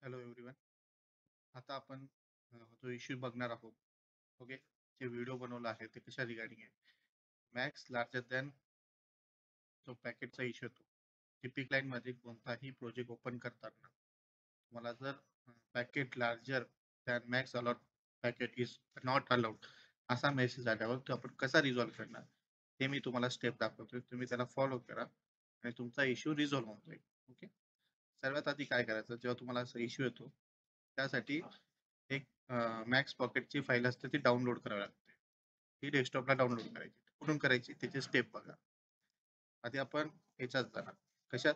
Hello everyone. आता आपण जो इश्यू बघणार आहोत. ओके. जे व्हिडिओ बनवला आहे ते कशा रिगार्डिंग आहे. मॅक्स लार्जर दॅन जो पॅकेटचा इश्यू येतो. टिपिक लाईन मध्ये कोणताही प्रोजेक्ट ओपन करताना मला जर packet larger than max allowed packet is not allowed असा मेसेज आल्यावर तो आपण कसा रिझॉल्व्ह करणार हे मी तुम्हाला स्टेप दाखवतोय. तुम्ही त्याला फॉलो करा आणि तुमचा इश्यू रिझॉल्व्ह होऊन जाईल. ओके. सर्वात आधी काय करायचं जेव्हा तुम्हाला असा इश्यू येतो त्यासाठी एक मॅक्स पॉकेटची फाईल असते ती डाउनलोड करावी लागते. ती डेस्कटॉपला डाउनलोड करायची. कुठून करायची त्याची स्टेप बघा. आधी आपण ह्याच्यात जाणार. कशात?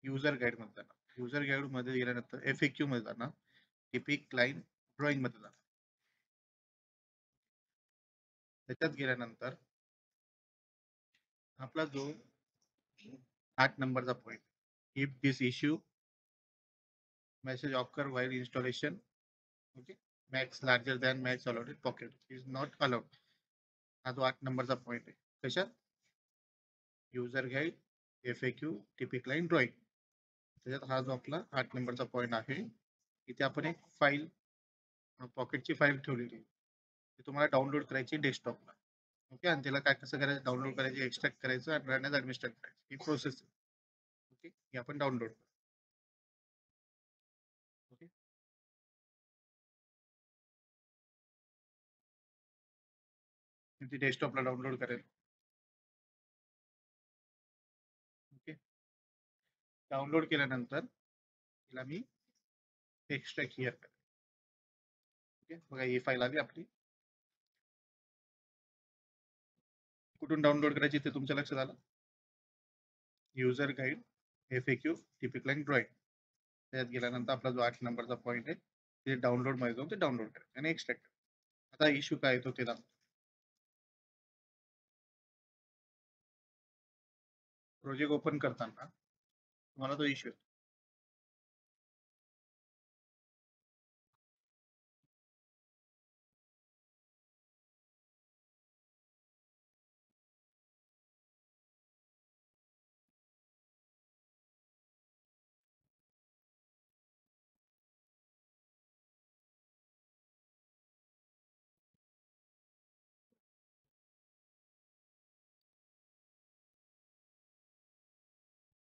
युजर गाईड मध्ये जाणार. युजर गाईड मध्ये गेल्यानंतर FAQ मध्ये जाणार. टिपिक लाईन ड्रॉइंग मध्ये जाणार. त्याच्यात गेल्यानंतर आपला जो 8 नंबरचा point, if this issue message occur while installation, okay, max larger than max allowed packet is not allowed. हा जो 8 नंबरचा पॉईंट आहे. कशात? User guide, FAQ, topic line drawing. त्याच्यात हा जो आपला 8 नंबरचा पॉईंट आहे. इथे आपण एक फाईल, पॉकेटची फाईल ठेवलेली आहे. ती तुम्हाला डाउनलोड करायची डेस्कटॉपला. ओके. आणि त्याला काय कसं करायचं, डाउनलोड करायचं, एक्सट्रॅक्ट करायचं आणि रन ॲडमिनिस्ट्रेट करायचं, ही प्रोसेस आहे. ओके. हे आपण डाउनलोड करू. ओके. ती डेस्कटॉपला डाउनलोड करेल. ओके. डाउनलोड केल्यानंतर तिला मी एक्सट्रॅक्ट हिअर करेल. ओके. बघा ही फाईल आली आपली. कुठून डाउनलोड करायची ते तुमच्या लक्षात आलं. User guide, FAQ, topic line drawing. त्यात गेल्यानंतर आपला जो 8 नंबरचा पॉईंट आहे ते डाउनलोड मध्ये जाऊन ते डाउनलोड करायचं आणि एक्सट्रॅक्ट करायचं. आता इश्यू काय येतो ते दाखवतो. प्रोजेक्ट ओपन करताना तुम्हाला तो इश्यू येतो.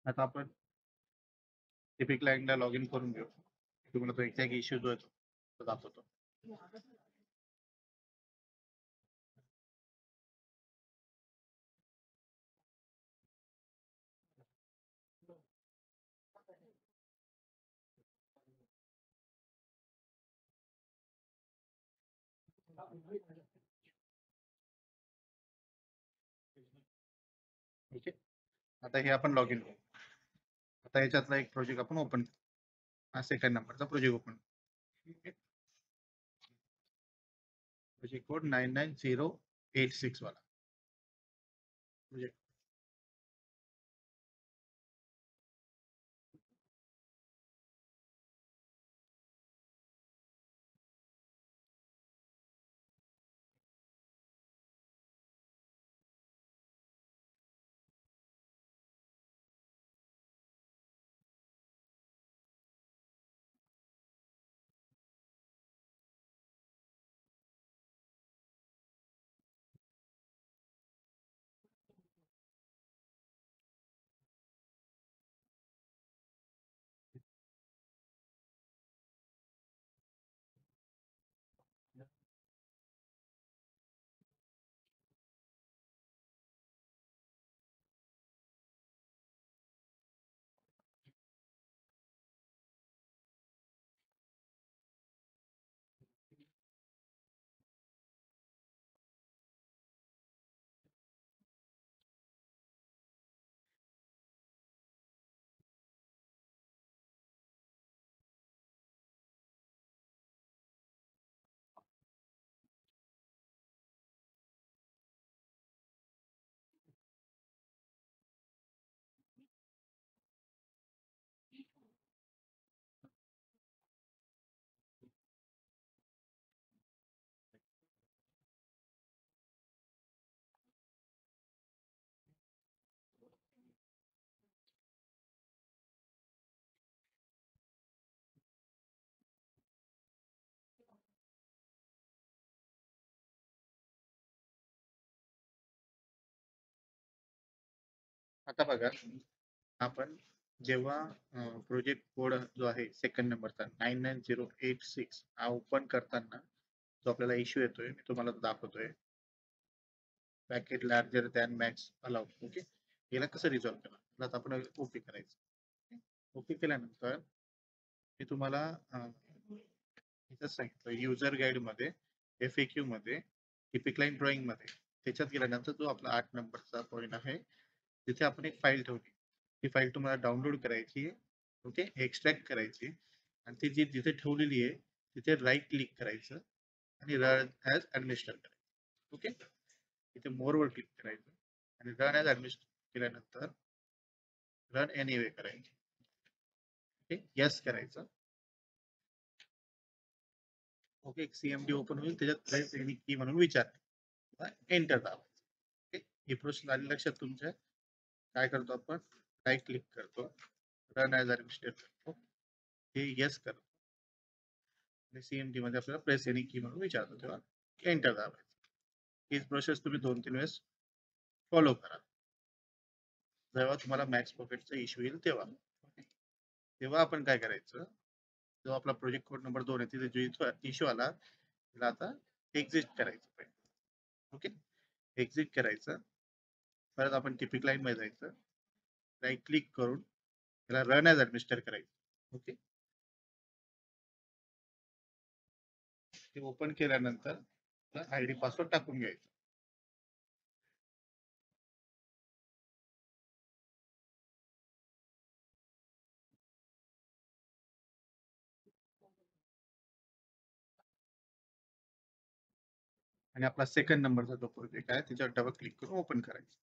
आता आपण टिपिक लाईनला लॉग इन करून घेऊ. तुम्हाला तो एक्झॅक्ट इश्यू जो येतो तो दाखवतो. ठीक आहे. आता हे आपण लॉग इन करू. आता याच्यातला एक प्रोजेक्ट आपण ओपन करू. हा सेकंड नंबरचा प्रोजेक्ट ओपन. प्रोजेक्ट कोड 99086 वाला प्रोजेक्ट. आता बघा, आपण जेव्हा प्रोजेक्ट कोड जो आहे सेकंड नंबरचा 99086 हा ओपन करताना जो आपल्याला इश्यू येतोय, मी तुम्हाला तो दाखवतोय. Packet larger than max allowed. Okay, याला कसं रिझॉल्व्ह करणार, याला आपण ओके करायचं. ओके केल्यानंतर मी तुम्हाला इथं सांगितलं युजर गाईड मध्ये, FAQ मध्ये, टिपिक लाईन ड्रॉइंग मध्ये, त्याच्यात गेल्यानंतर जो आपला 8 नंबरचा पॉईंट आहे तिथे आपण एक फाईल ठेवली. ती फाईल तुम्हाला डाउनलोड करायची आहे. ओके, एक्सट्रॅक्ट करायची आणि ती जी जिथे ठेवलेली आहे तिथे राईट क्लिक करायचं आणि रन ॲज ॲडमिनिस्टर करायचं. ओके, इथे मोरवर क्लिक करायचं आणि रन ॲज ॲडमिनिस्टर केल्यानंतर रन एनिवे करायचं. ओके, येस करायचं. ओके, एक CMD ओपन होईल, त्याच्यात प्रेस एनी की म्हणून विचार, एंटर दाबायचं. ओके, ही प्रोसेस आली लक्षात तुमच्या. काय करतो आपण, राईट क्लिक करतो, रन ॲज ॲडमिनिस्ट्रेटर करतो, हे येस करतो आणि CMD मध्ये आपल्याला प्रेस एनी की म्हणून विचारतो, तेव्हा एंटर दाबायचं. हीच प्रोसेस तुम्ही 2-3 वेळेस फॉलो करा, जेव्हा तुम्हाला मॅक्स पॉकेटचा इश्यू येईल तेव्हा. तेव्हा आपण काय करायचं, जो आपला प्रोजेक्ट कोड नंबर 2 आहे तिथे जो इश्यू आला त्याला आता एक्झिट करायचं पाहिजे. ओके, एक्झिट करायचं. परत आपण टिपिक लाईन मध्ये जायचं, राईट क्लिक करून त्याला रन ॲज ॲडमिनिस्टर करायचं. ओके, ते ओपन केल्यानंतर ID पासवर्ड टाकून घ्यायचा. आणि आपला सेकंड नंबरचा जो प्रोजेक्ट आहे त्याच्यावर डबल क्लिक करून ओपन करायचं.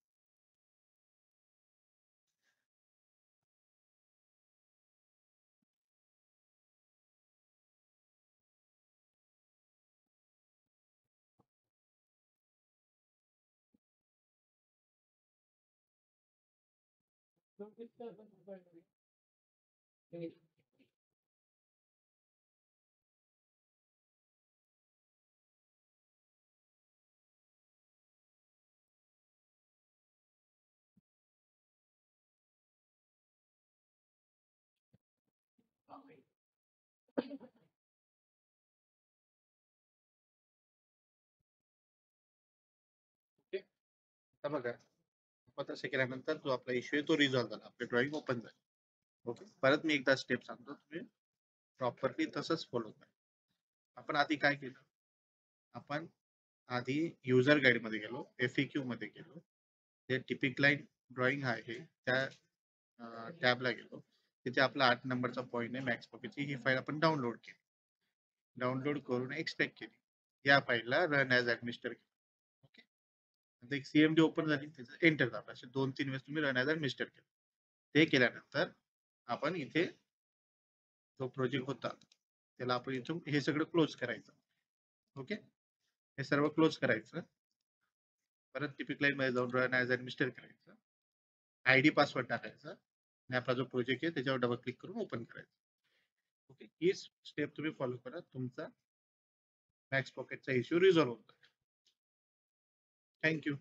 ओके, आता बघा, आपण तसं केल्यानंतर जो आपला इश्यू आहे तो रिझॉल्व्ह झाला, आपली ड्रॉइंग ओपन झाली. ओके, परत मी एकदा स्टेप सांगतो, तुम्ही प्रॉपरली तसंच फॉलो करा. आपण आधी काय केलं, आपण आधी युजर गाईड मध्ये गेलो, FAQ मध्ये गेलो, जे टिपिक लाईन ड्रॉइंग आहे त्या टॅबला गेलो, तिथे आपला 8 नंबरचा पॉईंट आहे मॅक्स पॉकेटची, ही फाईल आपण डाउनलोड केली. डाउनलोड करून एक्सट्रॅक्ट केली, या फाईलला रन ॲज ॲडमिनिस्टर केलं. ओके, आता एक CMD ओपन झाली, त्याचं एंटर दाबा. असे 2-3 वेळेस तुम्ही रन ॲज ॲडमिनिस्टर केलं. ते केल्यानंतर आपण इथे जो प्रोजेक्ट होता त्याला आपण इथून हे सगळं क्लोज करायचं. ओके, हे सर्व क्लोज करायचं. परत टिपिक लाईन मध्ये जाऊन रन ॲज ॲडमिनिस्टर करायचं, ID पासवर्ड टाकायचा आणि आपला जो प्रोजेक्ट आहे त्याच्यावर डबल क्लिक करून ओपन करायचं. ओके, ही स्टेप तुम्ही फॉलो करा, तुमचा मॅक्स पॉकेटचा इश्यू रिझॉल्व्ह होतो. थँक्यू.